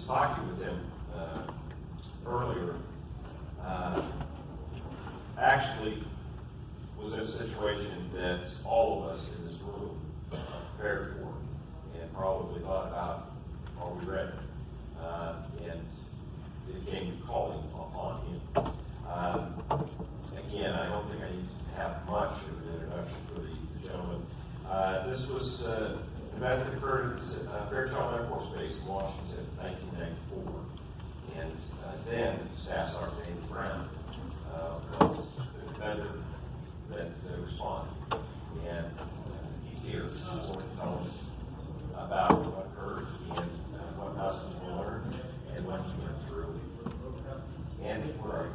talking with him earlier, actually was in a situation that all of us in this room prepared for and probably thought about, are we ready? And it came calling upon him. Again, I don't think I need to have much of an introduction for the gentleman. This was an event that occurred at Fairchild Air Force Base in Washington, 1994. And then Staff Sergeant Andy Brown was the defender that responded. And he's here to tell us about what occurred and what lessons were learned and what he went through. Andy, where are you?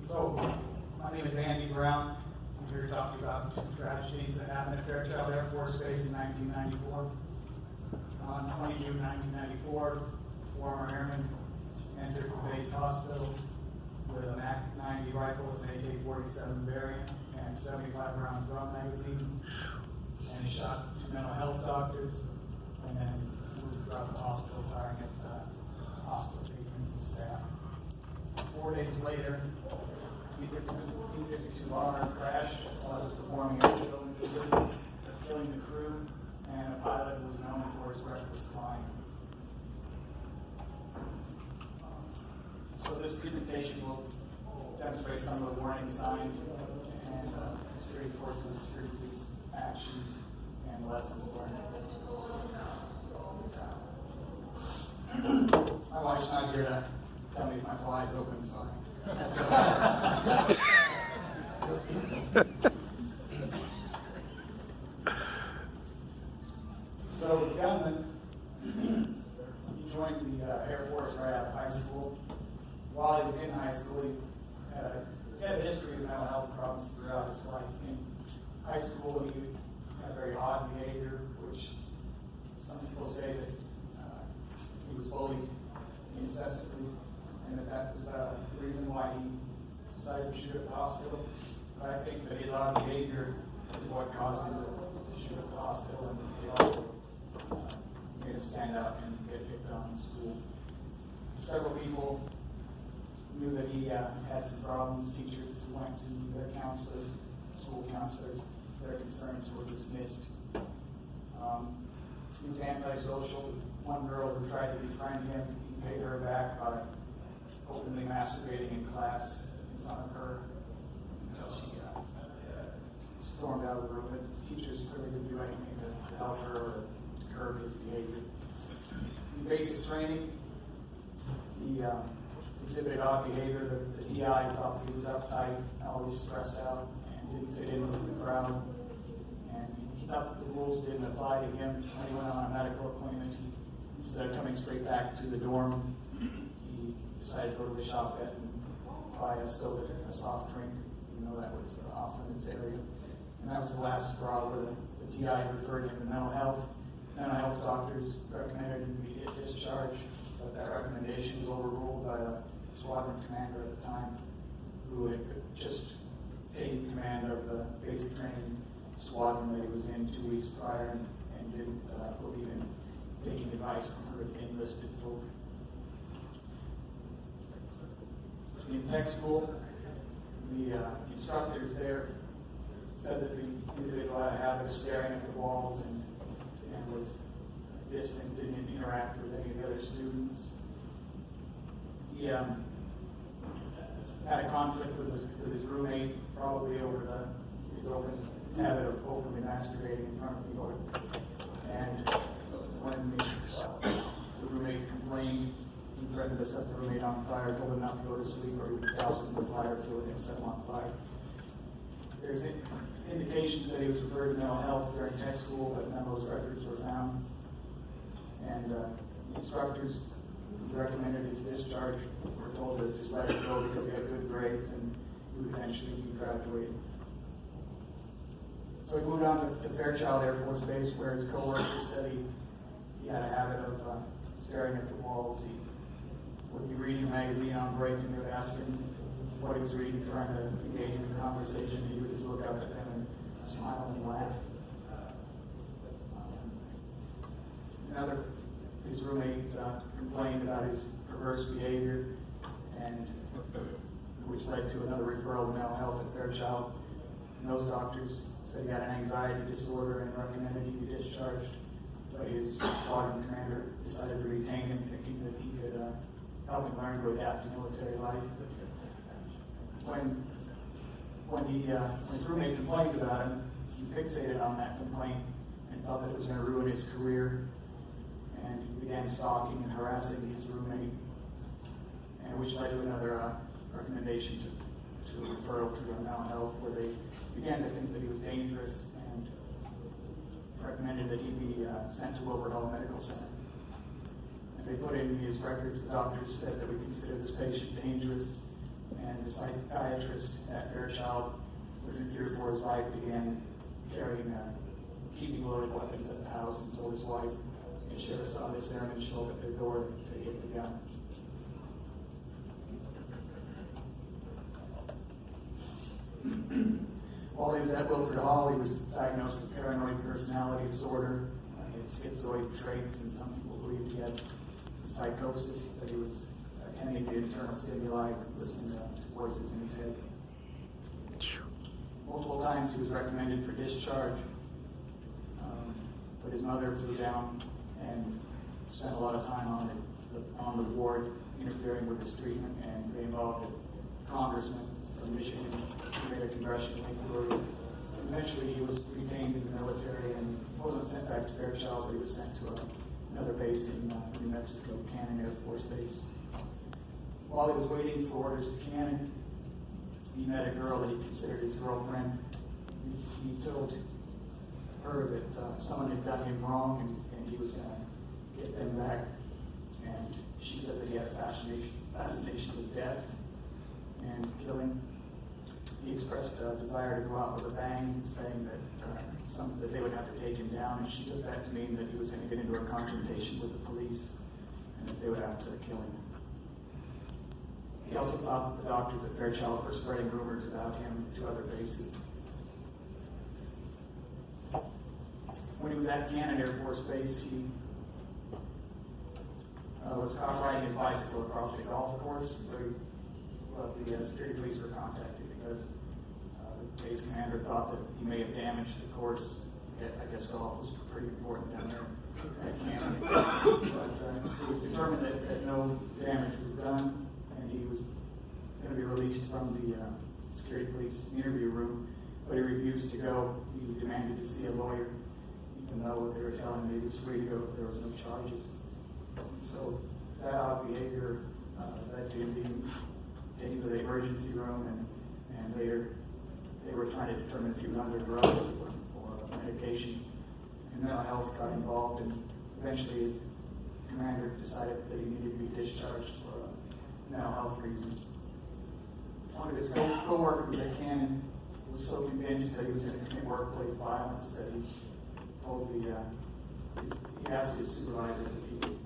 So, my name is Andy Brown. I'm here to talk to you about two tragedies that happened at Fairchild Air Force Base in 1994. On 20 June 1994, a former airman entered the base hospital with an ACT-90 rifle with an AK-47 variant and 75-round drum magazine, and he shot two mental health doctors and then moved throughout the hospital, firing at hospital patrons and staff. 4 days later, B-52 bomber crashed while it was performing a show, killing the crew and a pilot who was known for his reckless flying. So this presentation will demonstrate some of the warning signs and security forces, security police actions, and lessons learned. My wife's not here to tell me if my fly is open, so So the gunman, he joined the Air Force right out of high school. While he was in high school, he had a history of mental health problems throughout his life. In high school, he had very odd behavior, which some people say that he was bullied incessantly, and that was the reason why he decided to shoot at the hospital. But I think that his odd behavior is what caused him to shoot at the hospital, and it also made him stand out and get picked on in school. Several people knew that he had some problems. Teachers who went to their counselors, school counselors, their concerns were dismissed. He was antisocial. One girl who tried to befriend him, he paid her back by openly masturbating in class in front of her until she stormed out of the room. But teachers clearly didn't do anything to help her or to curb his behavior. In basic training, he exhibited odd behavior. The DI thought he was uptight, always stressed out, and didn't fit in with the crowd. And he thought that the rules didn't apply to him. When he went on a medical appointment, instead of coming straight back to the dorm, he decided to go to the shop and buy a soda and a soft drink, even though that was off limits area. And that was the last straw where the DI referred him to mental health. Mental health doctors recommended immediate discharge, but that recommendation was overruled by the squadron commander at the time, who had just taken command of the basic training squadron that he was in 2 weeks prior and didn't believe in taking advice from her enlisted folk. The tech school. The instructors there said that the individual had a habit of staring at the walls and was distant, didn't interact with any of the other students. He had a conflict with his roommate, probably over his habit of openly masturbating in front of people. And when the roommate complained, he threatened to set the roommate on fire, told him not to go to sleep or he would douse him with fire fluid and set him on fire. There's indications that he was referred to mental health during tech school, but none of those records were found. And the instructors who recommended his discharge were told to just let it go because he had good grades and he would eventually be graduating. So he moved on to Fairchild Air Force Base, where his coworkers said he had a habit of staring at the walls. He would be reading a magazine on break and they would ask him what he was reading, trying to engage in a conversation. He would just look up at them and smile and laugh. His roommate complained about his perverse behavior, and which led to another referral to mental health at Fairchild. And those doctors said he had an anxiety disorder and recommended he be discharged. But his squadron commander decided to retain him, thinking that he could help him learn to adapt to military life. When his roommate complained about him, he fixated on that complaint and thought that it was going to ruin his career. And he began stalking and harassing his roommate, and which led to another recommendation to a referral to mental health, where they began to think that he was dangerous and recommended that he be sent to Overhaul Medical Center. And they put in his records, the doctors said that we consider this patient dangerous, and the psychiatrist at Fairchild, was in fear for his life, began keeping loaded weapons at the house and told his wife, if she ever saw this airman show up at their door, to get the gun. While he was at Wilford Hall, he was diagnosed with paranoid personality disorder. He had schizoid traits, and some people believed he had psychosis, that he was attending to internal stimuli, listening to voices in his head. Multiple times he was recommended for discharge, but his mother flew down and spent a lot of time on the ward interfering with his treatment, and they involved a congressman from Michigan who made a congressional inquiry. Eventually he was retained in the military and wasn't sent back to Fairchild, but he was sent to another base in New Mexico, Cannon Air Force Base. While he was waiting for orders to Cannon, he met a girl that he considered his girlfriend. He told her that someone had done him wrong and he was going to get them back. And she said that he had a fascination with death and killing. He expressed a desire to go out with a bang, saying that they would have to take him down, and she took that to mean that he was going to get into a confrontation with the police and that they would have to kill him. He also thought that the doctors at Fairchild were spreading rumors about him to other bases. When he was at Cannon Air Force Base, he was caught riding his bicycle across a golf course. The security police were contacted because the base commander thought that he may have damaged the course. I guess golf was pretty important down there at Cannon. But he was determined that no damage was done, and he was going to be released from the security police interview room, but he refused to go. He demanded to see a lawyer, even though they were telling him he was free to go, that there was no charges. So that odd behavior led to him being taken to the emergency room, and later they were trying to determine if he was under drugs or medication, and mental health got involved, and eventually his commander decided that he needed to be discharged for mental health reasons. One of his co-workers at Cannon was so convinced that he was going to commit workplace violence that he told he asked his supervisors if he could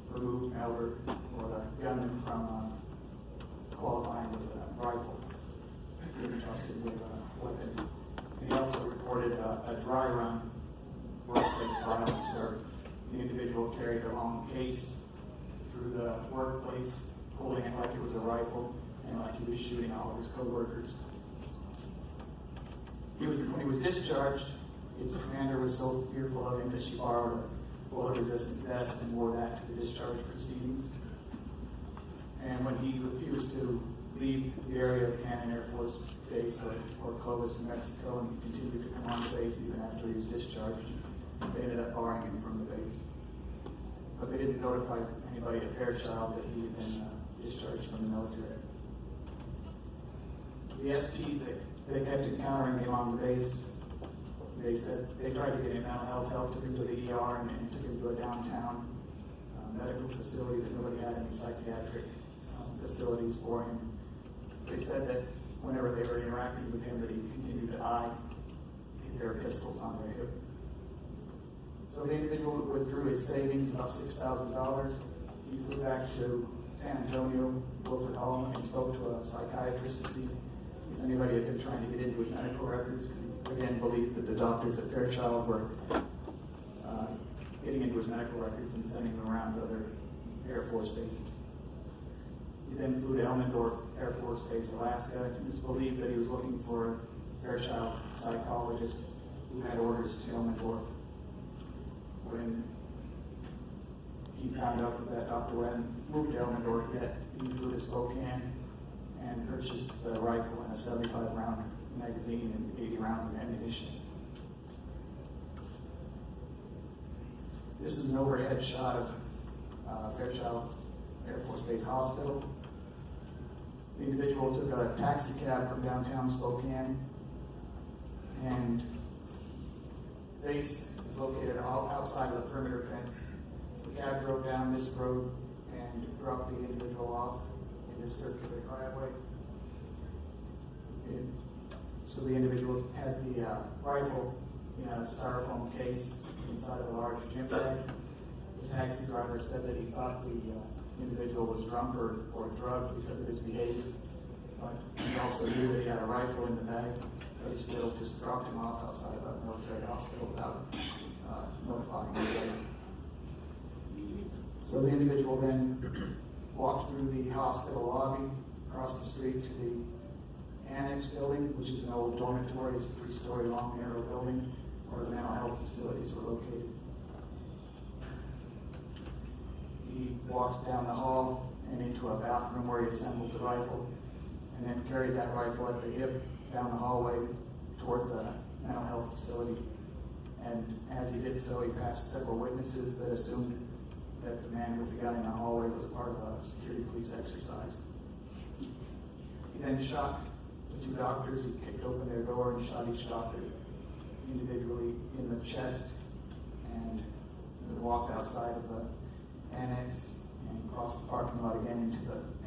remove Albert or the gunman from qualifying with a rifle. He was trusted with a weapon. And he also reported a dry run workplace violence where the individual carried a long case through the workplace, holding it like it was a rifle, and like he was shooting all of his coworkers. When he was discharged, his commander was so fearful of him that she borrowed a bullet-resistant vest and wore that to the discharge proceedings. And when he refused to leave the area of Cannon Air Force Base or Clovis, New Mexico, and continued to come on the base even after he was discharged, they ended up barring him from the base. But they didn't notify anybody at Fairchild that he had been discharged from the military. The SPs that they kept encountering him on the base, they said they tried to get him mental health help, took him to the ER, and took him to a downtown medical facility that nobody had any psychiatric facilities for him. They said that whenever they were interacting with him, that he continued to eye their pistols on their hip. So the individual withdrew his savings, about $6,000. He flew back to San Antonio, Wilford Hall, and spoke to a psychiatrist to see if anybody had been trying to get into his medical records, because he again believed that the doctors at Fairchild were getting into his medical records and sending him around to other Air Force bases. He then flew to Elmendorf Air Force Base, Alaska, and it was believed that he was looking for a Fairchild psychologist who had orders to Elmendorf. When he found out that Dr. hadn't moved to Elmendorf yet, he flew to Spokane and purchased the rifle and a 75-round magazine and 80 rounds of ammunition. This is an overhead shot of Fairchild Air Force Base Hospital. The individual took a taxi cab from downtown Spokane, and the base is located outside of the perimeter fence. So the cab drove down this road and dropped the individual off in this circular driveway. So the individual had the rifle in a styrofoam case inside of a large gym bag. The taxi driver said that he thought the individual was drunk or drugged because of his behavior, but he also knew that he had a rifle in the bag, but he still just dropped him off outside of a military hospital without notifying anybody. So the individual then walked through the hospital lobby, across the street to the annex building, which is an old dormitory. It's a 3-story long, narrow building where the mental health facilities were located. He walked down the hall and into a bathroom where he assembled the rifle, and then carried that rifle at the hip down the hallway toward the mental health facility. And as he did so, he passed several witnesses that assumed that the man with the gun in the hallway was a part of a security police exercise. He then shot the 2 doctors. He kicked open their door and shot each doctor individually in the chest, and then walked outside of the annex and crossed the parking lot again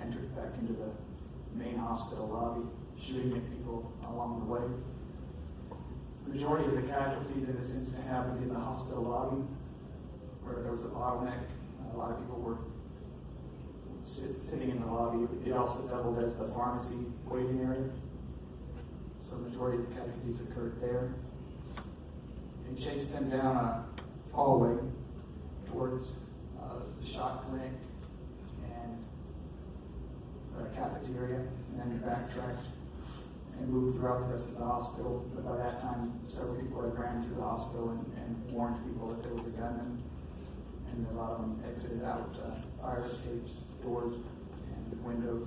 entered back into the main hospital lobby, shooting at people along the way. The majority of the casualties in this incident happened in the hospital lobby, where there was a bottleneck. A lot of people were sitting in the lobby. It also doubled as the pharmacy waiting area. So the majority of the casualties occurred there. He chased them down a hallway towards the shock clinic and the cafeteria, and then he backtracked and moved throughout the rest of the hospital. But by that time, several people had ran through the hospital and warned people that there was a gunman, and a lot of them exited out fire escapes, doors, and windows.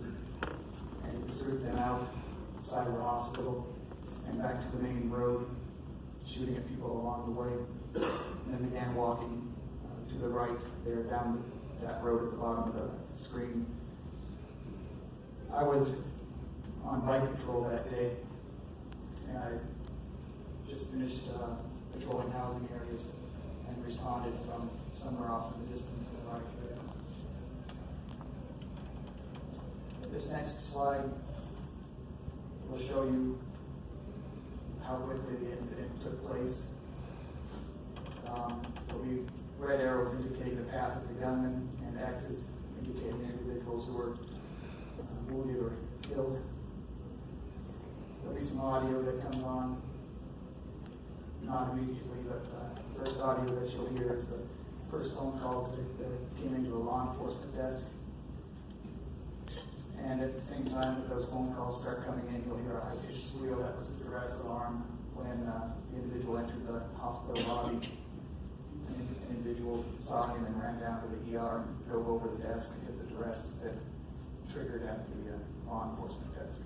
And he pursued them outside of the hospital and back to the main road, shooting at people along the way, and then began walking to the right there down that road at the bottom of the screen. I was on bike patrol that day, and I just finished patrolling housing areas and responded from somewhere off in the distance in the bike there. This next slide will show you how quickly the incident took place. There'll be red arrows indicating the path of the gunman, and X's indicating individuals who were wounded or killed. There'll be some audio that comes on, not immediately, but the first audio that you'll hear is the first phone calls that came into the law enforcement desk. And And at the same time that those phone calls start coming in, you'll hear a high-pitched squeal. That was the duress alarm when the individual entered the hospital lobby. An individual saw him and ran down to the ER and drove over the desk and hit the duress that triggered at the law enforcement desk.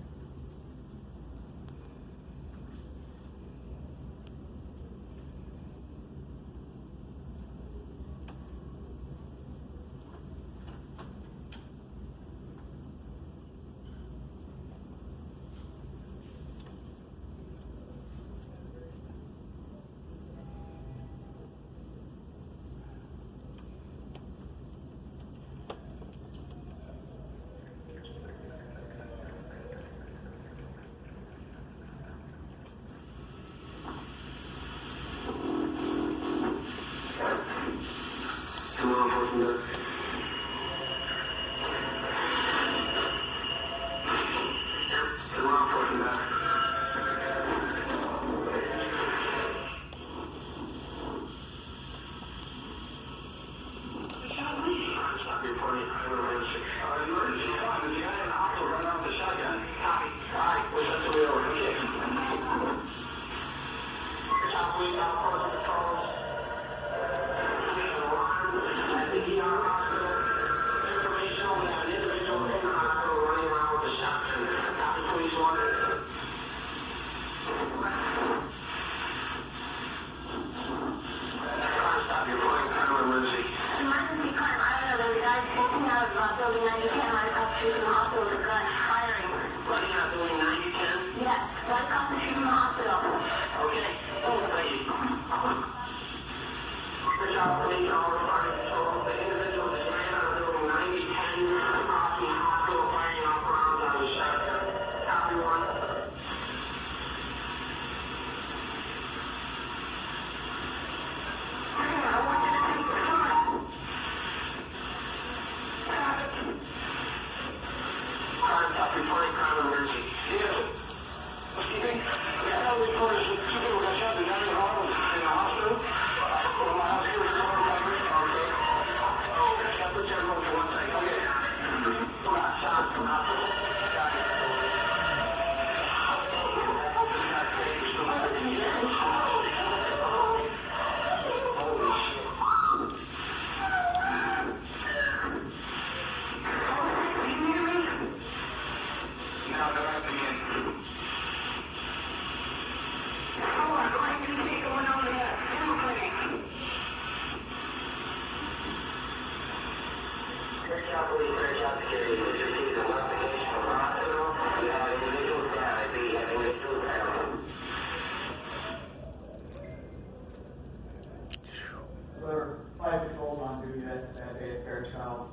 So there were 5 patrols on duty that day at Fairchild.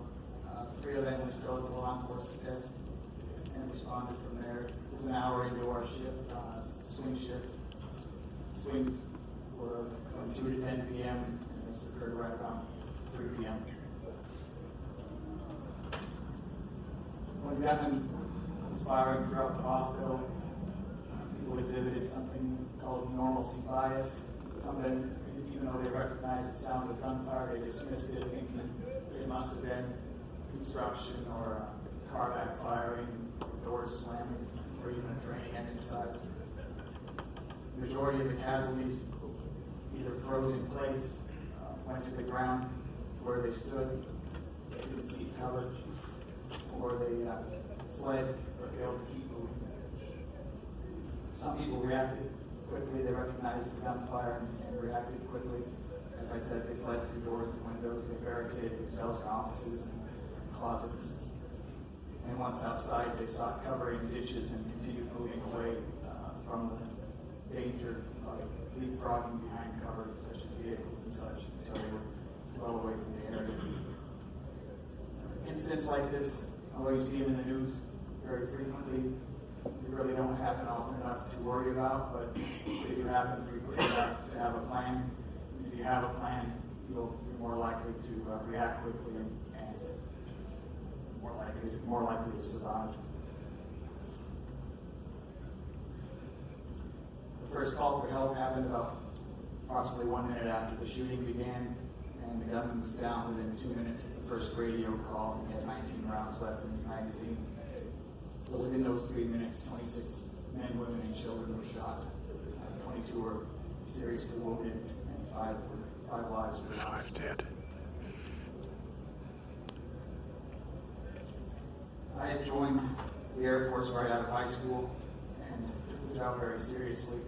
3 of them were still at the law enforcement desk and responded from there. It was an hour into our shift, swing shift. Swings were from 2 to 10 p.m. and this occurred right around 3 p.m. When gunmen was firing throughout the hospital, people exhibited something called normalcy bias. Some of them, even though they recognized the sound of gunfire, they dismissed it, thinking it must have been construction or car backfiring, doors slamming, or even a training exercise. The majority of the casualties either froze in place, went to the ground where they stood, they didn't seek cover, or they fled or failed to keep moving. Some people reacted quickly, they recognized the gunfire and reacted quickly. As I said, they fled through doors and windows, they barricaded themselves in offices and closets. And once outside, they sought cover in ditches and continued moving away from the danger by leapfrogging behind cover, such as vehicles and such, until they were well away from the area. Incidents like this, although you see them in the news very frequently, they really don't happen often enough to worry about, but they do happen frequently enough to have a plan. And if you have a plan, you're more likely to react quickly and more likely to survive. The first call for help happened about approximately 1 minute after the shooting began, and the gunman was down within 2 minutes of the first radio call, and he had 19 rounds left in his magazine. But within those 3 minutes, 26 men, women, and children were shot. 22 were seriously wounded, and five lives were lost. 5 dead. I had joined the Air Force right out of high school and took the job very seriously.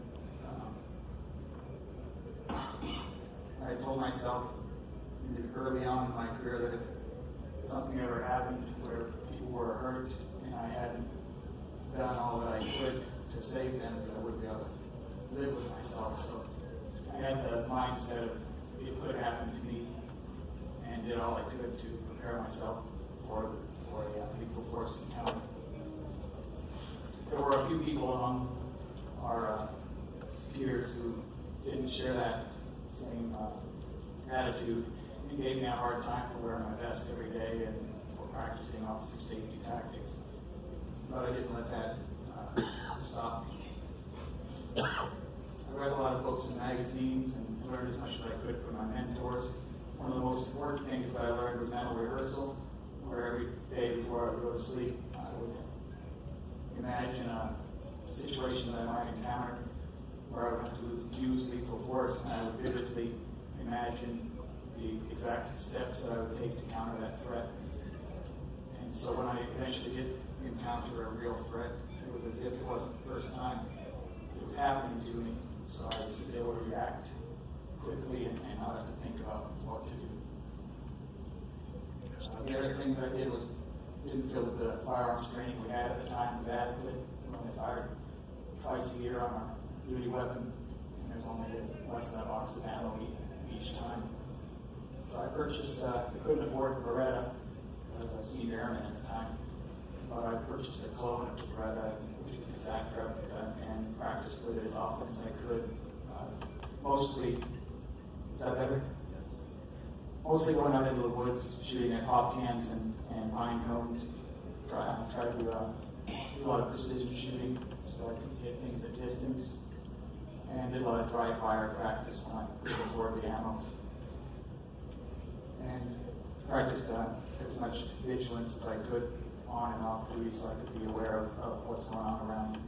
I had told myself early on in my career that if something ever happened where people were hurt and I hadn't done all that I could to save them, that I wouldn't be able to live with myself. So I had the mindset of it could happen to me and did all I could to prepare myself for a lethal force encounter. There were a few people among our peers who didn't share that same attitude and gave me a hard time for wearing my vest every day and for practicing officer safety tactics. But I didn't let that stop me. I read a lot of books and magazines and learned as much as I could from my mentors. One of the most important things that I learned was mental rehearsal, where every day before I would go to sleep, I would imagine a situation that I might encounter where I would have to use lethal force, and I would vividly imagine the exact steps that I would take to counter that threat. And so when I eventually did encounter a real threat, it was as if it wasn't the first time it was happening to me, so I was able to react quickly and not have to think about what to do. The other thing that I did was didn't feel that the firearms training we had at the time was adequate. We only fired twice a year on our duty weapon, and there's only less than a box of ammo each time. So I purchased, I couldn't afford a Beretta as a senior airman at the time, but I purchased a clone of the Beretta, which was an exact replica, and practiced with it as often as I could. Mostly, is that better? Mostly going out into the woods, shooting at pop cans and pine cones. Try to do a lot of precision shooting so I could hit things at distance. And did a lot of dry fire practice when I couldn't afford the ammo. And practiced as much vigilance as I could on and off duty so I could be aware of what's going on around me.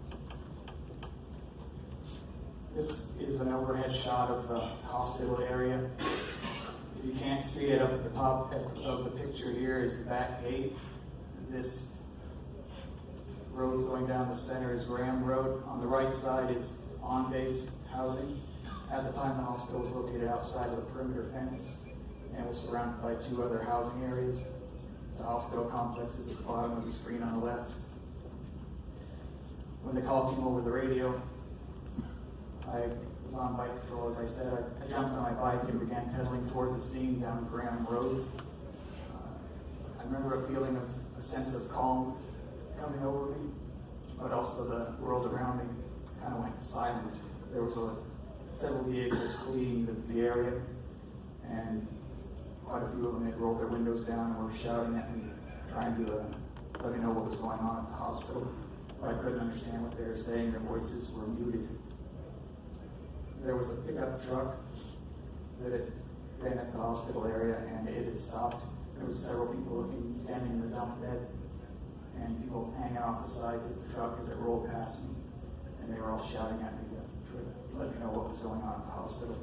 This is an overhead shot of the hospital area. If you can't see it, up at the top of the picture here is the back gate. This road going down the center is Graham Road. On the right side is on-base housing. At the time, the hospital was located outside of the perimeter fence and was surrounded by 2 other housing areas. The hospital complex is at the bottom of the screen on the left. When the call came over the radio, I was on bike patrol, as I said. I jumped on my bike and began pedaling toward the scene down Graham Road. I remember a feeling of a sense of calm coming over me, but also the world around me kind of went silent. There was several vehicles fleeing the area, and quite a few of them had rolled their windows down and were shouting at me, trying to let me know what was going on at the hospital. But I couldn't understand what they were saying. Their voices were muted. There was a pickup truck that had been at the hospital area, and it had stopped. There was several people standing in the dump bed, and people hanging off the sides of the truck as it rolled past me, and they were all shouting at me to let me know what was going on at the hospital.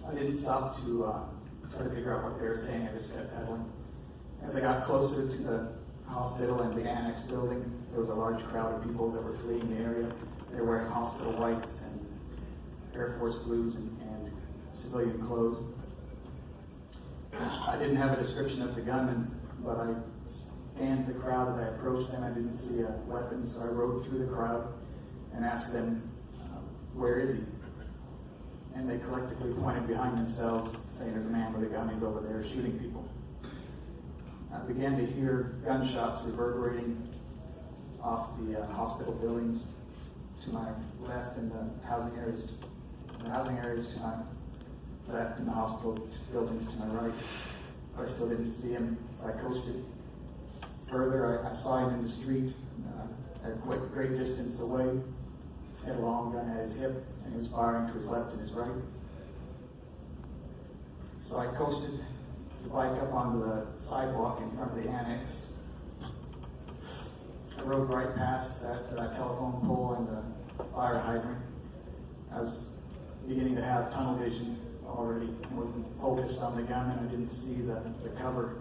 I didn't stop to try to figure out what they were saying. I just kept pedaling. As I got closer to the hospital and the annex building, there was a large crowd of people that were fleeing the area. They were wearing hospital whites and Air Force blues and civilian clothes. I didn't have a description of the gunman, but I scanned the crowd as I approached them. I didn't see a weapon, so I rode through the crowd and asked them, where is he? And they collectively pointed behind themselves, saying, there's a man with a gun, he's over there shooting people. I began to hear gunshots reverberating off the hospital buildings to my left, and the housing areas to my left, and the hospital buildings to my right. But I still didn't see him, so I coasted further. I saw him in the street at a great distance away. He had a long gun at his hip, and he was firing to his left and his right. So I coasted the bike up onto the sidewalk in front of the annex. I rode right past that telephone pole and the fire hydrant. I was beginning to have tunnel vision already and wasn't focused on the gun, and I didn't see the cover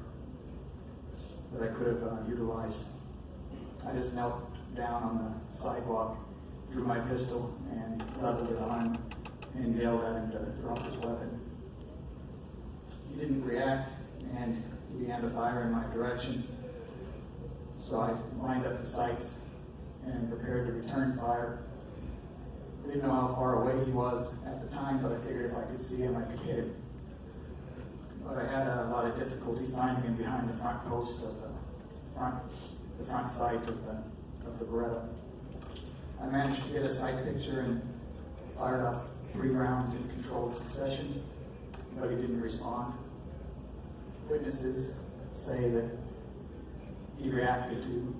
that I could have utilized. I just knelt down on the sidewalk, drew my pistol, and leveled it on him and yelled at him to drop his weapon. He didn't react, and he began to fire in my direction. So I lined up the sights and prepared to return fire. I didn't know how far away he was at the time, but I figured if I could see him, I could hit him. But I had a lot of difficulty finding him behind the front post of the front sight of the Beretta. I managed to get a sight picture and fired off 3 rounds in controlled succession, but he didn't respond. Witnesses say that he reacted to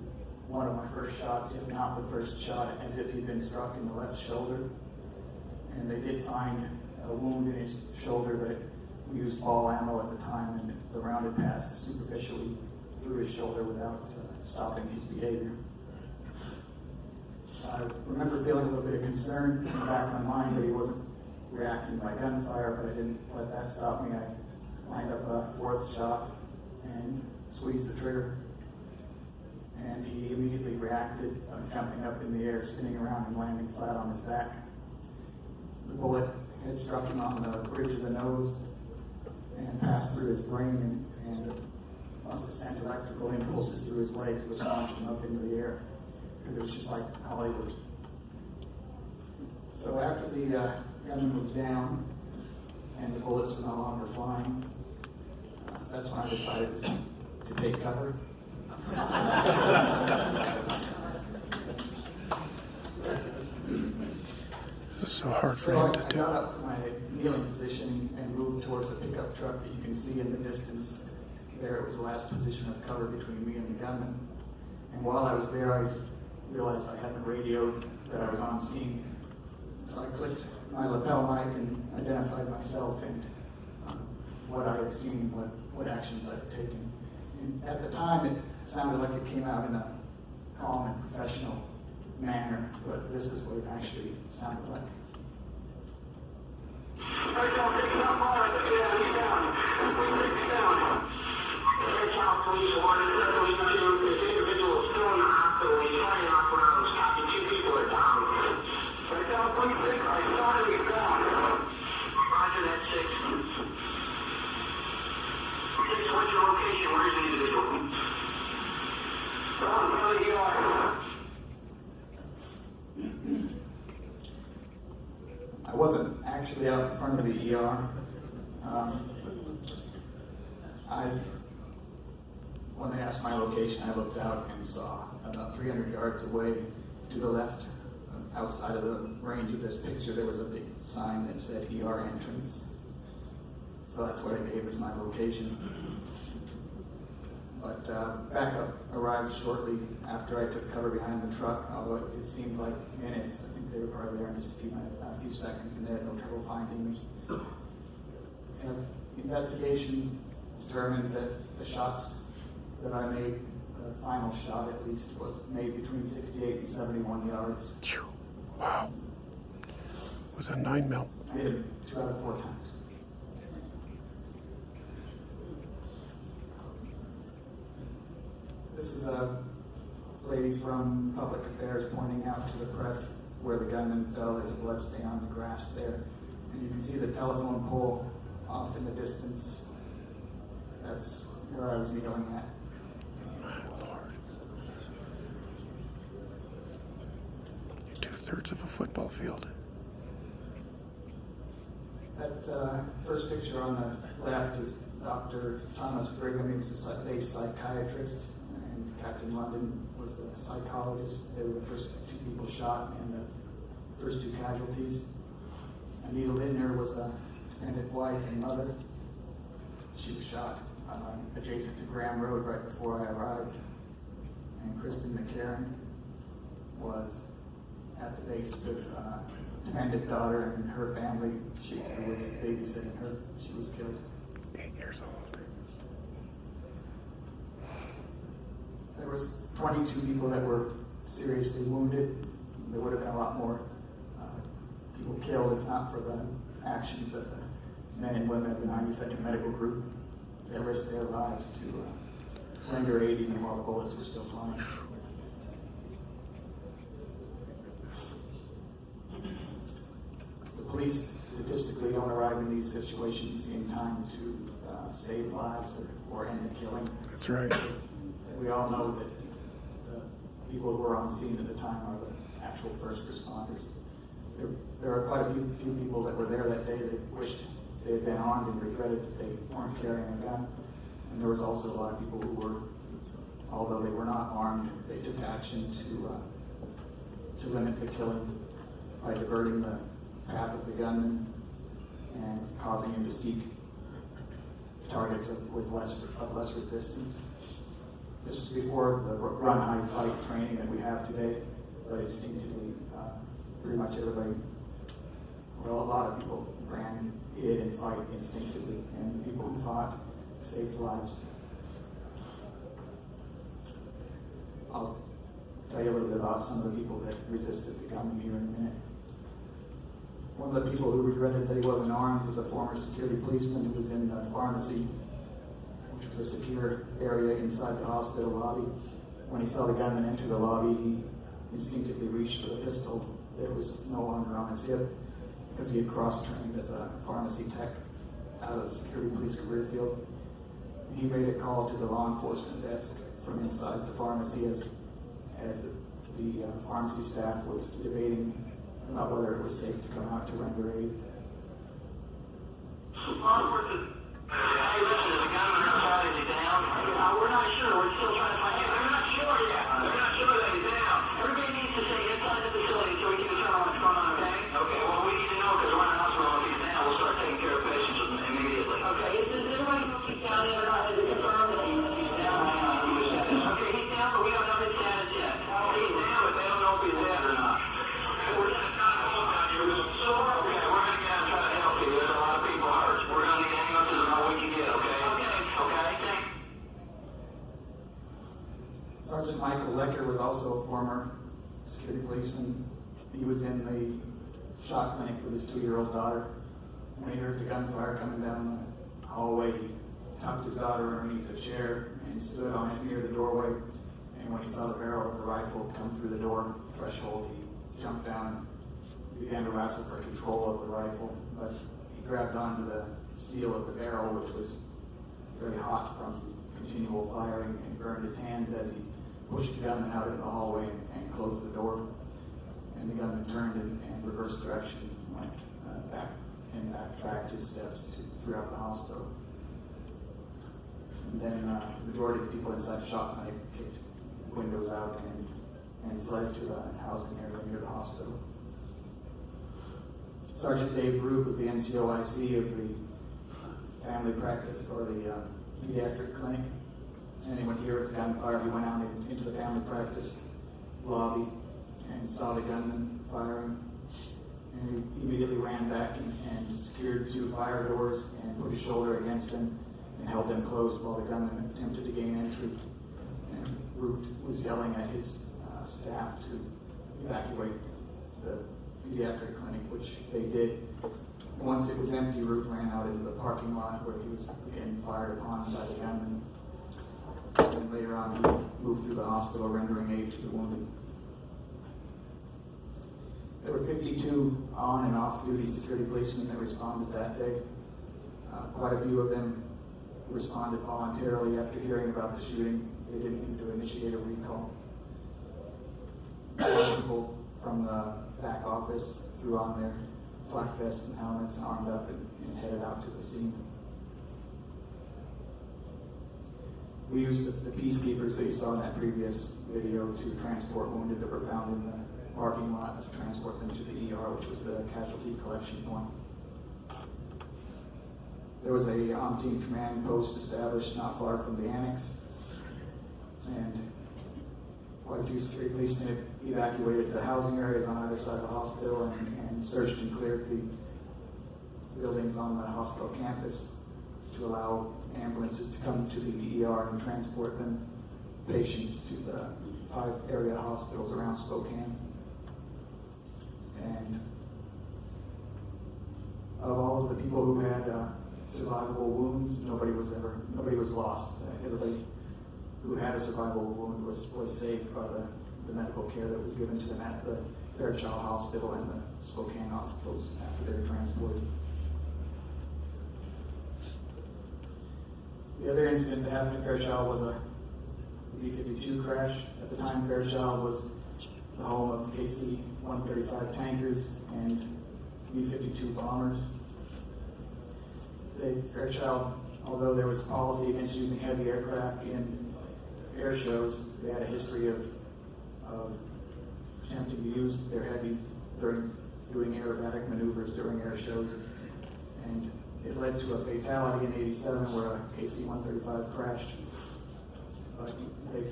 one of my first shots, if not the first shot, as if he'd been struck in the left shoulder. And they did find a wound in his shoulder, but we used ball ammo at the time, and the round had passed superficially through his shoulder without stopping his behavior. I remember feeling a little bit of concern in the back of my mind that he wasn't reacting by gunfire, but I didn't let that stop me. I lined up a 4th shot and squeezed the trigger. And he immediately reacted, jumping up in the air, spinning around and landing flat on his back. The bullet had struck him on the bridge of the nose and passed through his brain and must have sent electrical impulses through his legs, which launched him up into the air, because it was just like Hollywood. So after the gunman was down and the bullets were no longer flying, that's when I decided to take cover. This is so hard for So him to I do. got up from my kneeling position and moved towards a pickup truck that you can see in the distance. There, it was the last position of cover between me and the gunman. And while I was there, I realized I hadn't radioed that I was on scene. So I clicked my lapel mic and identified myself and what I had seen, what actions I'd taken. And at the time, it sounded like it came out in a calm and professional manner, but this is what it actually sounded like. Police wanted this individual is still in the hospital. He's firing off rounds. Copy, 2 people are down. Right down, please, 6. I saw him. He's down. Roger that, 6. 6, what's your location? Where's the individual? Down, where you are. I wasn't actually out in front of the ER. When they asked my location, I looked out and saw about 300 yards away to the left, outside of the range of this picture, there was a big sign that said ER entrance. So that's what I gave as my location. But backup arrived shortly after I took cover behind the truck, although it seemed like minutes. I think they were probably there in just a few seconds, and they had no trouble finding me. Investigation determined that the shots that I made, the final shot at least, was made between 68 and 71 yards. Wow. With a 9mm. I hit him 2 out of 4 times. This is a lady from Public Affairs pointing out to the press where the gunman fell. There's a blood stain on the grass there. And you can see the telephone pole off in the distance. That's where I was kneeling at. My Lord. You're 2/3 of a football field. That first picture on the left is Dr. Thomas Brigham. He was a base psychiatrist, and Captain London was the psychologist. They were the first 2 people shot and the first 2 casualties. Anita Lindner was a dependent wife and mother. She was shot adjacent to Graham Road right before I arrived. And Kristen McCarran was at the base with dependent daughter and her family. She was babysitting her. She was killed. 8 years old. There was 22 people that were seriously wounded. There would have been a lot more people killed if not for the actions of the men and women of the 92nd Medical Group that risked their lives to render aid even while the bullets were still flying. The police statistically don't arrive in these situations in time to save lives or end the killing. That's right. We all know that the people who were on scene at the time are the actual first responders. There are quite a few people that were there that day that wished they had been armed and regretted that they weren't carrying a gun. And there was also a lot of people who were, although they were not armed, they took action to limit the killing by diverting the path of the gunman and causing him to seek targets with less resistance. This was before the run, hide, fight training that we have today, but instinctively, pretty much everybody, well, a lot of people ran, hid, and fight instinctively, and the people who fought saved lives. I'll tell you a little bit about some of the people that resisted the gunman here in a minute. One of the people who regretted that he wasn't armed was a former security policeman who was in the pharmacy, which was a secure area inside the hospital lobby. When he saw the gunman enter the lobby, he instinctively reached for the pistol that was no longer on his hip because he had cross-trained as a pharmacy tech out of the security police career field. And he made a call to the law enforcement desk from inside the pharmacy as the pharmacy staff was debating about whether it was safe to come out to render aid. Hey, listen, is the gunman outside? Is he down? We're not sure. We're still trying to find him. They're not sure yet. They're not sure that he's down. Everybody needs to stay inside the facility so we can determine what's going on, okay? Okay, well, we need to know because we're in the hospital. If he's down, we'll start taking care of patients immediately. Okay, does everybody know if he's down there or not? Is it confirmed that he's down? Okay, he's down, but we don't know his status yet. He's down, but they don't know if he's dead or not. We're just not close down here. So, okay, we're going to get out and try to help you. There's a lot of people hurt. We're going to need ambulances and all we can get, okay? Okay, thanks. Sergeant Michael Lecker was also a former security policeman. He was in the shot clinic with his 2-year-old daughter. When he heard the gunfire coming down the hallway, he tucked his daughter underneath a chair and stood on it near the doorway. And when he saw the barrel of the rifle come through the door threshold, he jumped down and began to wrestle for control of the rifle. But he grabbed onto the steel of the barrel, which was very hot from continual firing, and burned his hands as he pushed the gunman out into the hallway and closed the door. And the gunman turned and reversed direction, went back and backtracked his steps throughout the hospital. And then the majority of the people inside the shot clinic kicked windows out and fled to the housing area near the hospital. Sergeant Dave Root was the NCOIC of the family practice, or the pediatric clinic. And when he heard the gunfire, he went out into the family practice lobby and saw the gunman firing. And he immediately ran back and secured 2 fire doors and put his shoulder against them and held them closed while the gunman attempted to gain entry. And Root was yelling at his staff to evacuate the pediatric clinic, which they did. Once it was empty, Root ran out into the parking lot where he was again fired upon by the gunman. And later on, he moved through the hospital, rendering aid to the wounded. There were 52 on and off duty security policemen that responded that day. Quite a few of them responded voluntarily after hearing about the shooting. They didn't need to initiate a recall. People from the back office threw on their flak vests and helmets and armed up and headed out to the scene. We used the peacekeepers that you saw in that previous video to transport wounded that were found in the parking lot, to transport them to the ER, which was the casualty collection point. There was a on-scene command post established not far from the annex, and quite a few security policemen evacuated the housing areas on either side of the hospital and searched and cleared the buildings on the hospital campus to allow ambulances to come to the ER and transport them patients to the 5 area hospitals around Spokane. And of all of the people who had survivable wounds, nobody was lost. Everybody who had a survivable wound was saved by the medical care that was given to them at the Fairchild Hospital and the Spokane hospitals after they were transported. The other incident that happened at Fairchild was a B-52 crash. At the time, Fairchild was the home of KC-135 tankers and B-52 bombers. Fairchild, although there was policy against using heavy aircraft in air shows, they had a history of attempting to use their heavies during doing aerobatic maneuvers during air shows. And it led to a fatality in '87 where a KC-135 crashed.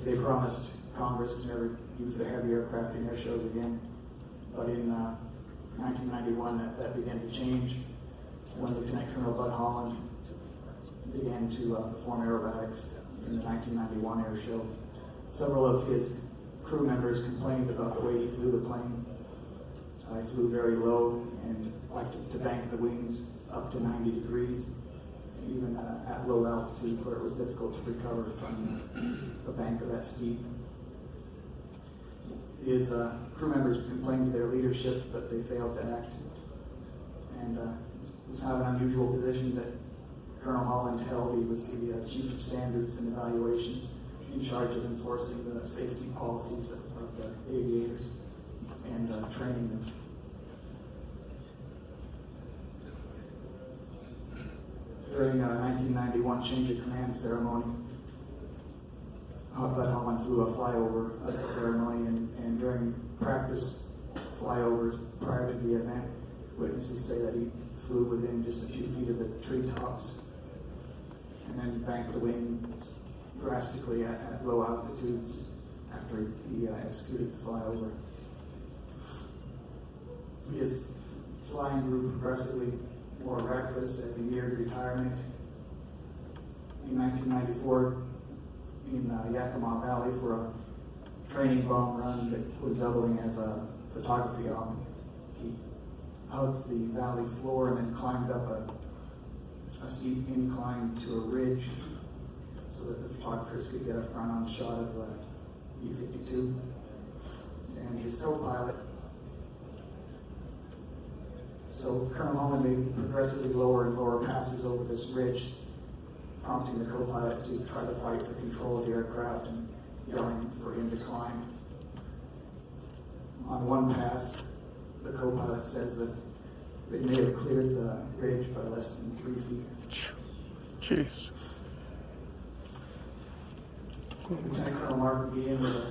They promised Congress to never use the heavy aircraft in air shows again. But in 1991, that began to change when Lieutenant Colonel Bud Holland began to perform aerobatics in the 1991 air show. Several of his crew members complained about the way he flew the plane. I flew very low and liked to bank the wings up to 90 degrees, even at low altitude where it was difficult to recover from a bank of that steep. His crew members complained to their leadership, but they failed to act. And it was kind of an unusual position that Colonel Holland held. He was the Chief of Standards and Evaluations, in charge of enforcing the safety policies of the aviators and training them. During a 1991 change of command ceremony, Bud Holland flew a flyover of the ceremony, and during practice flyovers prior to the event, witnesses say that he flew within just a few feet of the treetops and then banked the wing drastically at low altitudes after he executed the flyover. His flying grew progressively more reckless as he neared retirement. In 1994, in Yakima Valley for a training bomb run that was doubling as a photography op, he hugged the valley floor and then climbed up a steep incline to a ridge so that the photographers could get a front-on shot of the B-52. And his co-pilot, so Colonel Holland made progressively lower and lower passes over this ridge, prompting the co-pilot to try to fight for control of the aircraft and yelling for him to climb. On one pass, the co-pilot says that they may have cleared the ridge by less than 3 feet. Jeez. Lieutenant Colonel Mark McGeehan was a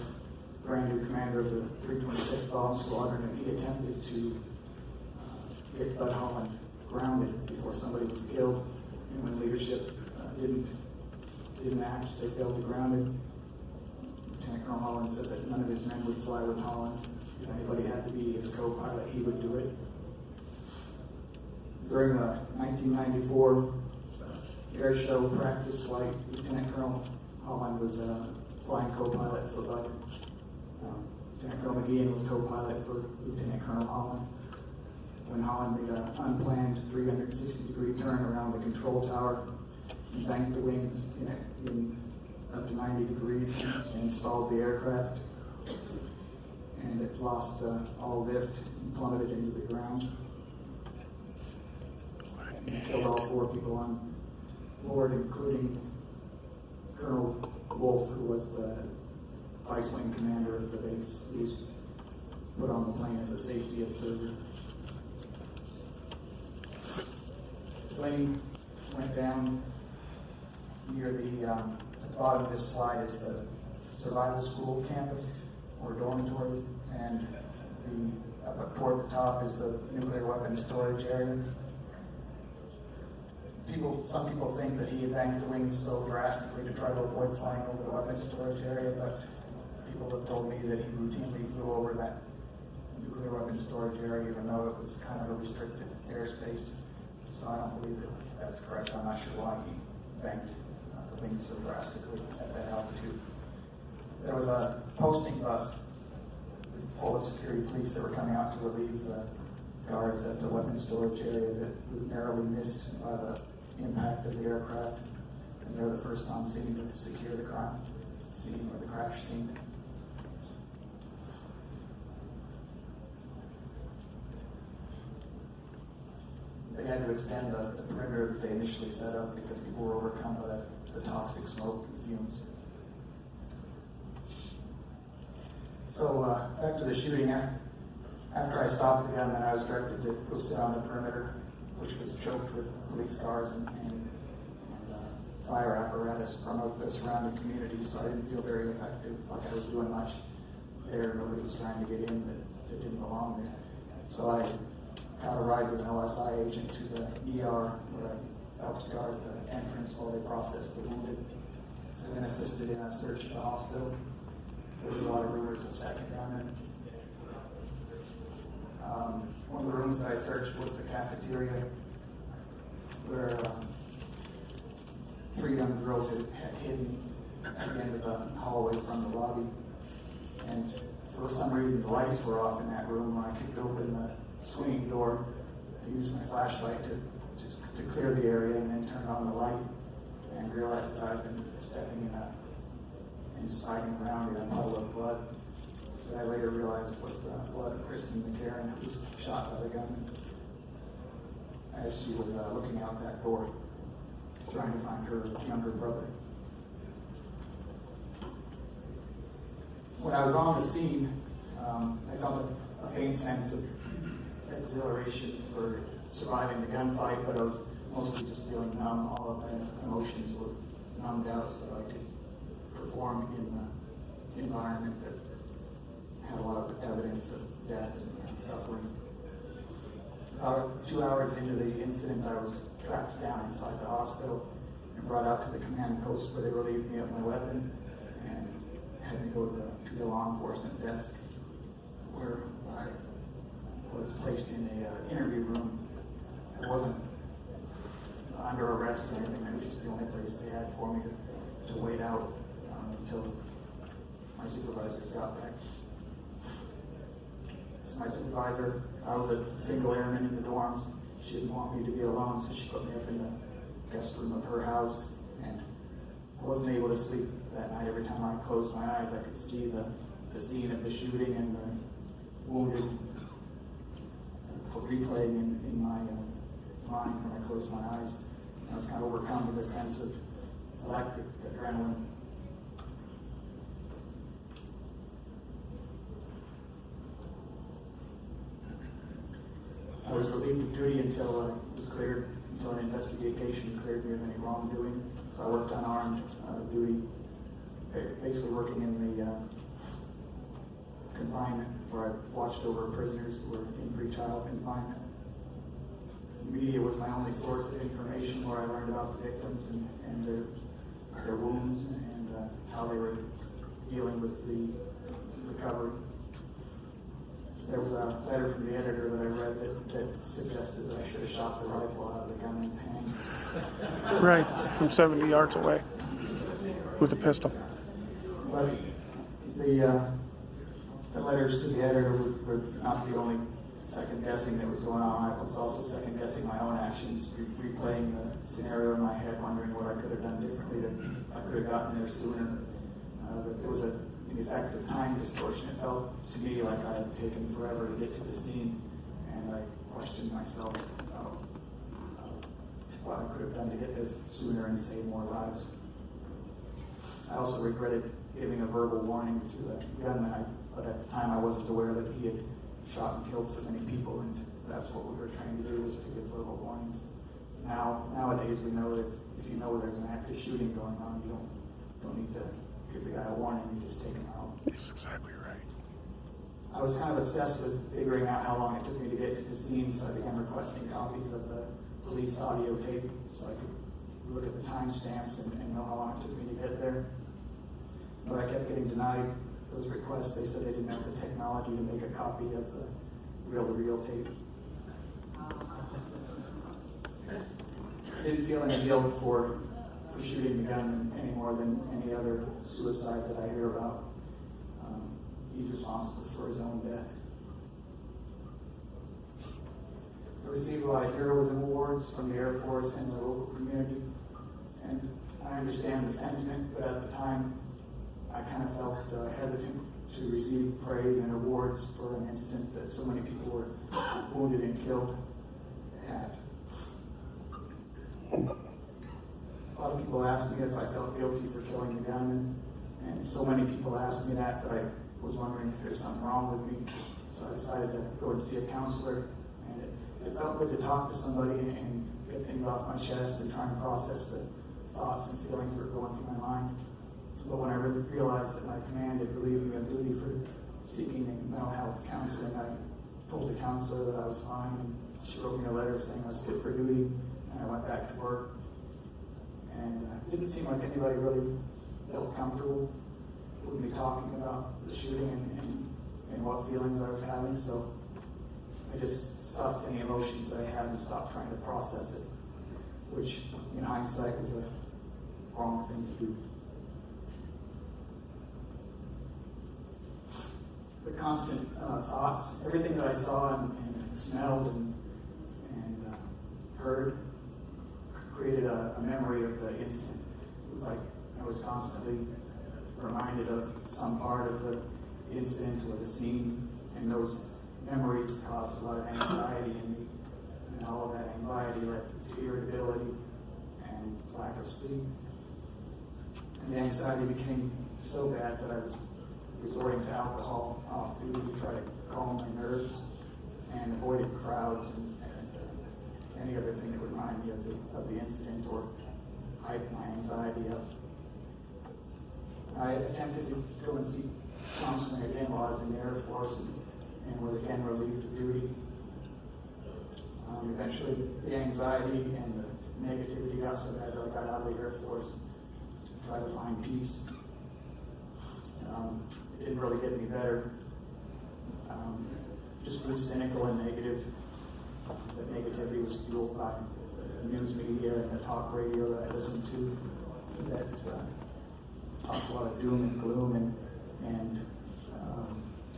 brand new commander of the 325th Bomb Squadron, and he attempted to get Bud Holland grounded before somebody was killed. And when leadership didn't act, they failed to ground him. Lieutenant Colonel Holland said that none of his men would fly with Holland. If anybody had to be his co-pilot, he would do it. During the 1994 air show practice flight, Lieutenant Colonel Holland was flying co-pilot for Bud. Lieutenant Colonel McGeehan was co-pilot for Lieutenant Colonel Holland. When Holland made an unplanned 360-degree turn around the control tower and banked the wings in up to 90 degrees and stalled the aircraft, and it lost all lift and plummeted into the ground. And killed all 4 people on board, including Colonel Wolf, who was the vice wing commander of the base. He was put on the plane as a safety observer. The plane went down near the bottom of this slide is the survival school campus or dormitories, and up toward the top is the nuclear weapons storage area. Some people think that he had banked the wings so drastically to try to avoid flying over the weapons storage area, but people have told me that he routinely flew over that nuclear weapons storage area, even though it was kind of a restricted airspace. So I don't believe that that's correct. I'm not sure why he banked the wings so drastically at that altitude. there was a posting bus full of security police that were coming out to relieve the guards at the weapons storage area that was narrowly missed by the impact of the aircraft. And they're the first on scene to secure the crime scene or the crash scene. They had to extend the perimeter that they initially set up because people were overcome by the toxic smoke and fumes. So back to the shooting. After I stopped the gun, then I was directed to go sit on the perimeter, which was choked with police cars and fire apparatus from the surrounding community. So I didn't feel very effective, like I was doing much there. Nobody was trying to get in that didn't belong there. So I got a ride with an OSI agent to the ER where I helped guard the entrance while they processed the wounded. And then assisted in a search at the hospital. There was a lot of rumors of second gunmen. One of the rooms that I searched was the cafeteria, where 3 young girls had hidden at the end of the hallway from the lobby. And for some reason, the lights were off in that room. When I kicked open the swinging door, I used my flashlight to clear the area and then turned on the light and realized that I'd been stepping and sliding around in a puddle of blood. That I later realized was the blood of Kristen McCarran, who was shot by the gunman as she was looking out that door, trying to find her younger brother. When I was on the scene, I felt a faint sense of exhilaration for surviving the gunfight, but I was mostly just feeling numb. All of the emotions were numbed out so that I could perform in an environment that had a lot of evidence of death and suffering. About 2 hours into the incident, I was tracked down inside the hospital and brought out to the command post where they relieved me of my weapon and had me go to the law enforcement desk where I was placed in an interview room. I wasn't under arrest or anything. It was just the only place they had for me to wait out until my supervisors got back. So my supervisor, I was a single airman in the dorms. She didn't want me to be alone, so she put me up in the guest room of her house. And I wasn't able to sleep that night. Every time I closed my eyes, I could see the scene of the shooting and the wounded replaying in my mind when I closed my eyes. I was kind of overcome with a sense of electric adrenaline. I was relieved of duty until it was cleared, until an investigation cleared me of any wrongdoing. So I worked unarmed duty, basically working in the confinement where I watched over prisoners who were in pretrial confinement. The media was my only source of information where I learned about the victims and their wounds and how they were dealing with the recovery. There was a letter from the editor that I read that suggested that I should have shot the rifle out of the gunman's hands. Right, from 70 yards away with a pistol. But the letters to the editor were not the only second guessing that was going on. I was also second guessing my own actions, replaying the scenario in my head, wondering what I could have done differently, that I could have gotten there sooner, that there was an effective time distortion. It felt to me like I had taken forever to get to the scene, and I questioned myself about what I could have done to get there sooner and save more lives. I also regretted giving a verbal warning to the gunman, but at the time I wasn't aware that he had shot and killed so many people, and that's what we were trying to do, was to give verbal warnings. Nowadays we know that if you know there's an active shooting going on, you don't need to give the guy a warning, you just take him out. That's exactly right. I was kind of obsessed with figuring out how long it took me to get to the scene, so I began requesting copies of the police audio tape so I could look at the timestamps and know how long it took me to get there. But I kept getting denied those requests. They said they didn't have the technology to make a copy of the reel-to-reel tape. I didn't feel any guilt for shooting the gun any more than any other suicide that I hear about. he's responsible for his own death. I received a lot of heroism awards from the Air Force and the local community, and I understand the sentiment, but at the time I kind of felt hesitant to receive praise and awards for an incident that so many people were wounded and killed at. A lot of people asked me if I felt guilty for killing the gunman, and so many people asked me that I was wondering if there's something wrong with me. So I decided to go and see a counselor, and it felt good to talk to somebody and get things off my chest and try and process the thoughts and feelings that were going through my mind. But when I really realized that my command had relieved me of duty for seeking mental health counseling, I told the counselor that I was fine, and she wrote me a letter saying I was fit for duty, and I went back to work. And it didn't seem like anybody really felt comfortable with me talking about the shooting and what feelings I was having, so I just stuffed any emotions that I had and stopped trying to process it, which in hindsight was a wrong thing to do. The constant thoughts, everything that I saw and smelled and heard created a memory of the incident. It was like I was constantly reminded of some part of the incident or the scene, and those memories caused a lot of anxiety in me, and all of that anxiety led to irritability and lack of sleep. And the anxiety became so bad that I was resorting to alcohol off duty to try to calm my nerves, and avoided crowds and any other thing that would remind me of the incident or hype my anxiety up. I attempted to go and seek counseling again while I was in the Air Force and was again relieved of duty. Eventually, the anxiety and the negativity got so bad that I got out of the Air Force to try to find peace. It didn't really get any better. Just grew cynical and negative. That negativity was fueled by the news media and the talk radio that I listened to that talked a lot of doom and gloom and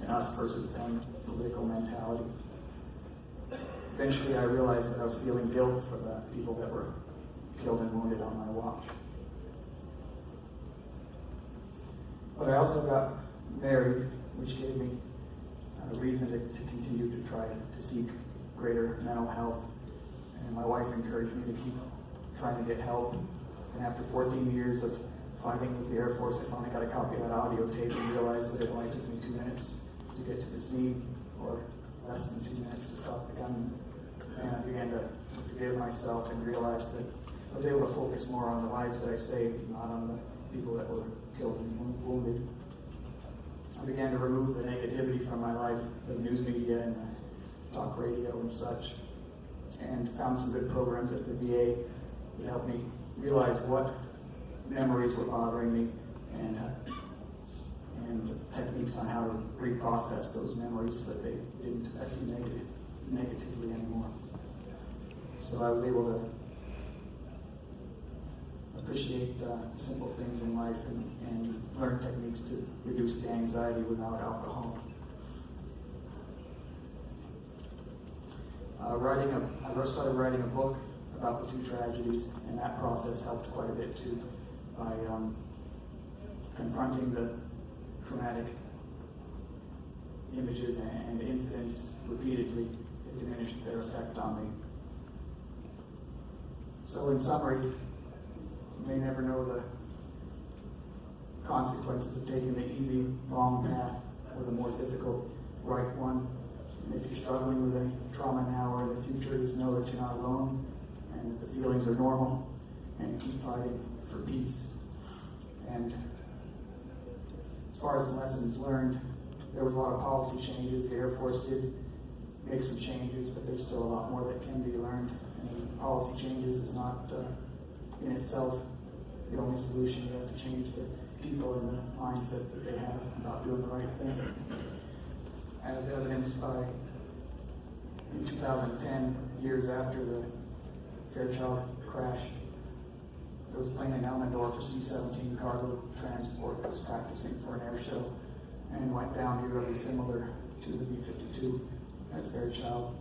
us versus them political mentality. Eventually I realized that I was feeling guilt for the people that were killed and wounded on my watch. But I also got married, which gave me a reason to continue to try to seek greater mental health. And my wife encouraged me to keep trying to get help. And after 14 years of fighting with the Air Force, I finally got a copy of that audio tape and realized that it only took me 2 minutes to get to the scene, or less than 2 minutes to stop the gunman. And I began to forgive myself and realized that I was able to focus more on the lives that I saved, not on the people that were killed and wounded. I began to remove the negativity from my life, the news media and the talk radio and such, and found some good programs at the VA that helped me realize what memories were bothering me and techniques on how to reprocess those memories so that they didn't affect me negatively anymore. So I was able to appreciate simple things in life and learn techniques to reduce the anxiety without alcohol. I started writing a book about the two tragedies, and that process helped quite a bit too by confronting the traumatic images and incidents repeatedly. It diminished their effect on me. So in summary, you may never know the consequences of taking the easy, wrong path or the more difficult, right one. And if you're struggling with any trauma now or in the future, just know that you're not alone and that the feelings are normal, and keep fighting for peace. And as far as the lessons learned, there was a lot of policy changes. The Air Force did make some changes, but there's still a lot more that can be learned. And policy changes is not in itself the only solution. You have to change the people and the mindset that they have about doing the right thing. As evidenced by, in 2010, years after the Fairchild crash, there was a plane in Elmendorf, a C-17 cargo transport that was practicing for an air show. and went down eerily similar to the B-52 at Fairchild.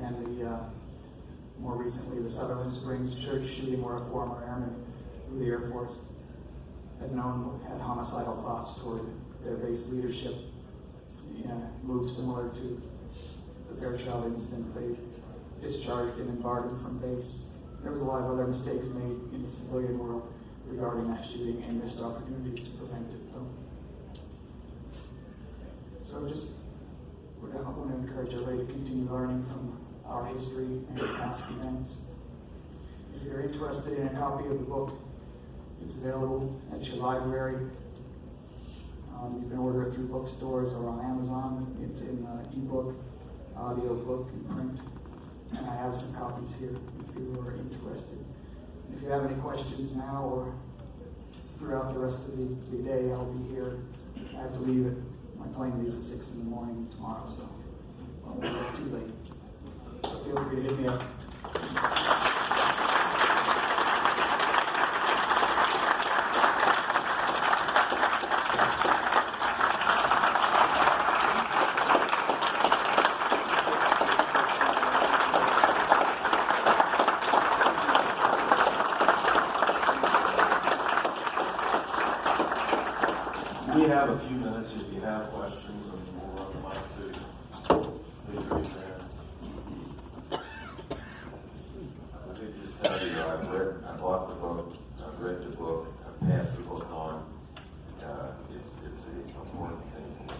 And more recently, the Sutherland Springs church shooting, where a former airman of the Air Force had homicidal thoughts toward their base leadership. Moved similar to the Fairchild incident. They discharged him and barred him from base. There was a lot of other mistakes made in the civilian world regarding that shooting and missed opportunities to prevent it. So just I want to encourage everybody to continue learning from our history and past events. If you're interested in a copy of the book, it's available at your library. You can order it through bookstores or on Amazon. It's in ebook, audio book, and print. And I have some copies here if you are interested. And if you have any questions now or throughout the rest of the day, I'll be here. I have to leave it. My plane leaves at 6 in the morning tomorrow, so I won't get too late. So feel free to hit me up. We have a few minutes if you have questions, and we'll run the mic to you. Please raise your hand. I think just tell you, I bought the book, I've read the book, I've passed the book on. It's an important thing to look at.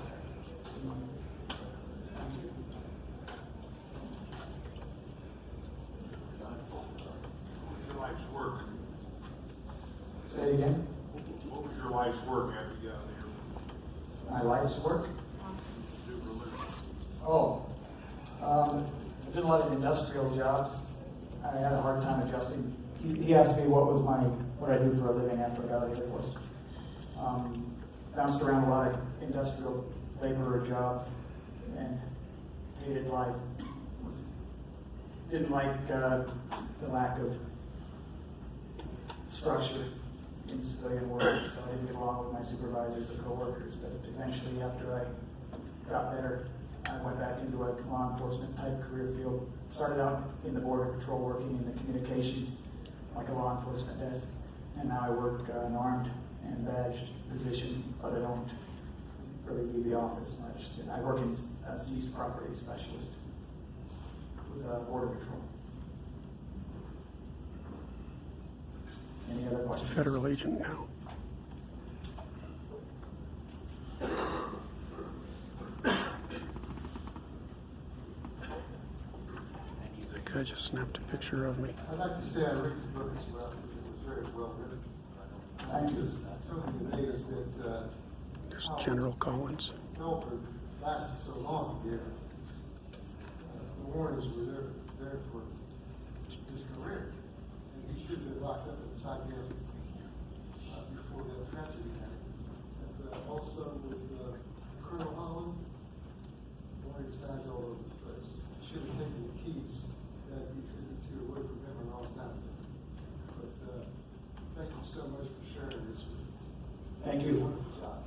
What was your life's work? Say it again. What was your life's work after you got out of here? My life's work? Do religion. Oh, I did a lot of industrial jobs. I had a hard time adjusting. He asked me what I do for a living after I got out of the Air Force. Bounced around a lot of industrial laborer jobs and hated life. Didn't like the lack of structure in the civilian world, so I didn't get along with my supervisors or coworkers. But eventually, after I got better, I went back into a law enforcement type career field. Started out in the border patrol, working in the communications, like a law enforcement desk, and now I work an armed and badged position, but I don't really leave the office much. I work in a seized property specialist with border patrol. Any other questions? Federal agent now. That guy just snapped a picture of me. I'd like to say I read the book as well. It was very well written. Thank you. Just told me today is that There's General Collins. Milford lasted so long here. The warnings were there for his career. And he should have been locked up in the psychiatric before that tragedy happened. And also with Colonel Holland, warning signs all over the place. He should have taken the keys that he fitted to away from him a long time ago. But thank you so much for sharing this with us. Thank you. Wonderful job.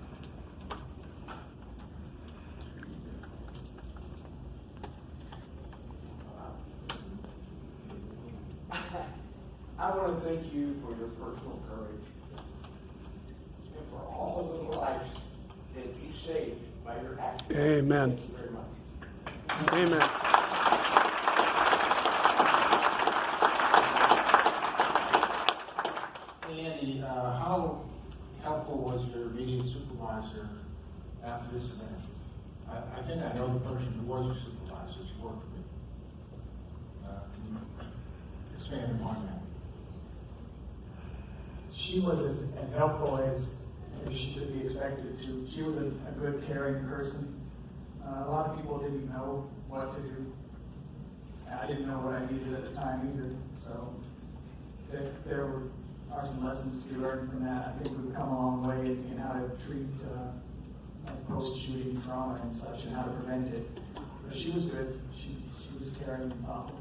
I want to thank you for your personal courage and for all of the lives that you saved by your actions. Amen. Thank you very much. Amen. Andy, how helpful was your immediate supervisor after this event? I think I know the person who was your supervisor, she worked with. Can you expand upon that? She was as helpful as she could be expected to. She was a good, caring person. A lot of people didn't know what to do. I didn't know what I needed at the time either. So there are some lessons to be learned from that. I think we've come a long way in how to treat post-shooting trauma and such, and how to prevent it. But she was good. She was caring and thoughtful.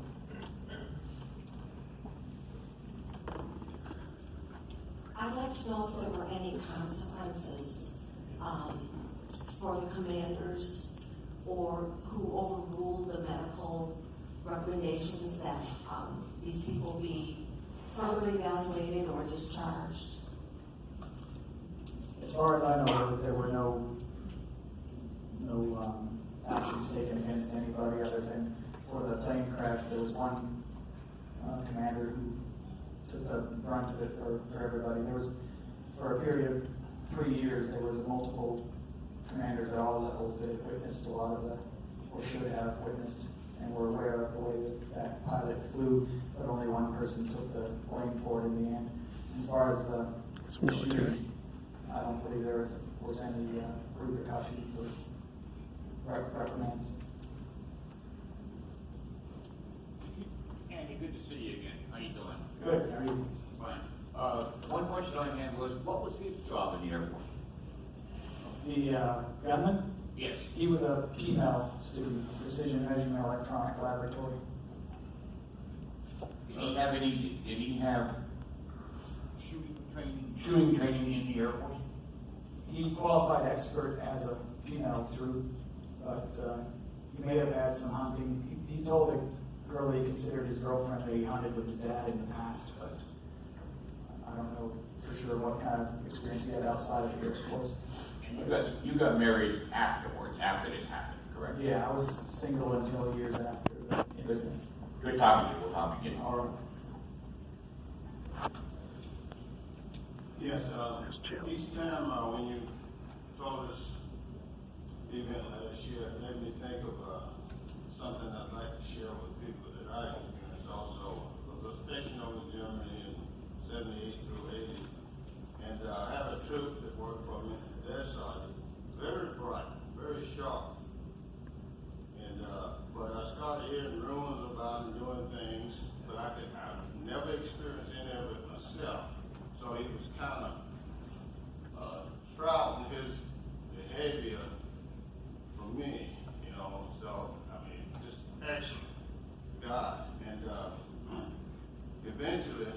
I'd like to know if there were any consequences for the commanders, or who overruled the medical recommendations that these people be further evaluated or discharged? As far as I know, there were no actions taken against anybody other than for the plane crash. There was one commander who took the brunt of it for everybody. There was, for a period of 3 years, there was multiple commanders at all levels that had witnessed a lot of the, or should have witnessed, and were aware of the way that pilot flew, but only one person took the blame for it in the end. As far as the shooting, I don't believe there was any repercussions or reprimands. Andy, good to see you again. How you doing? Good, how are you? Fine. One question I had was, what was his job in the Air Force? The gunman? Yes. He was a PMEL student, Precision Measurement Electronic Laboratory. Did he have shooting training in the Air Force? He qualified expert as a PMEL troop, but he may have had some hunting. He told a girl that he considered his girlfriend that he hunted with his dad in the past, but I don't know for sure what kind of experience he had outside of the Air Force. And you got married afterwards, after this happened, correct? Yeah, I was single until years after the incident. Good talking to you. We'll talk again. All right. Yes, each time when you told us event last year, it made me think of something I'd like to share with people that I experienced also. I was stationed over in Germany in 78 through 80, and I have a troop that worked for me, their sergeant, very bright, very sharp. And but I started hearing rumors about him doing things, but I never experienced any of it myself. So he was kind of shrouding his behavior from me, you know. So, I mean, just excellent guy. And eventually,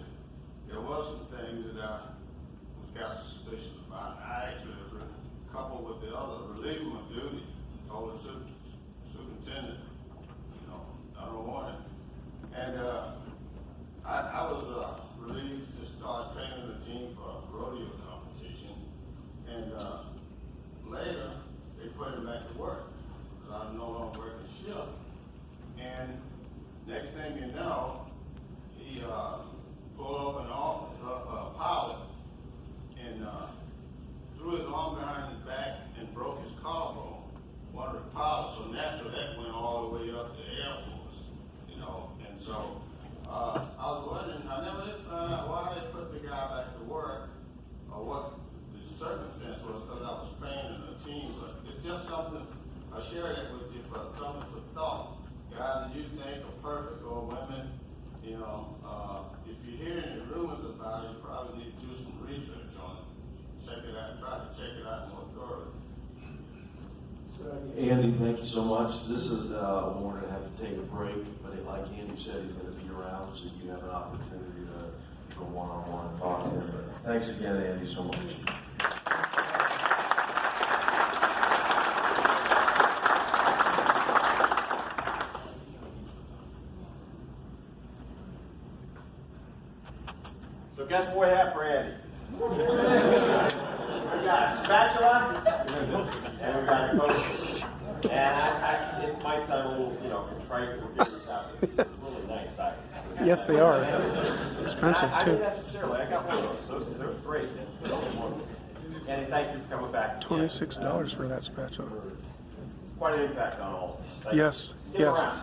there was some things that I got suspicious about. I actually, coupled with the other, relieved him of duty, told the superintendent, you know, I don't want it. And I was relieved to start training the team for a rodeo competition. And later, they put him back to work because I was no longer working shift. And next thing you know, he pulled up an office, a pilot, and threw his arm behind his back and broke his collarbone, one of the pilots. So naturally, that went all the way up to the Air Force, you know. And so I was wondering, I never did find out why they put the guy back to work or what the circumstance was, because I was training the team. But it's just something, I share that with you for something for thought. Guys that you think are perfect, or women, you know, if you hear any rumors about it, you probably need to do some research on it. Check it out, try to check it out more thoroughly. Andy, thank you so much. This is Warren to have to take a break, but like Andy said, he's going to be around, so you have an opportunity to go one-on-one and talk to him. But thanks again, Andy, so much. So guess what we have for Andy? We got a spatula, and we got a coaster. And it might sound a little, contrite for giving stuff. It's really nice. Yes, they are. Expensive, I too. didn't necessarily. I got one of those. Those are great. Andy, thank you for coming back. $26 for that spatula. Quite an impact on all of us. Thank you. Yes, Stick yes. around.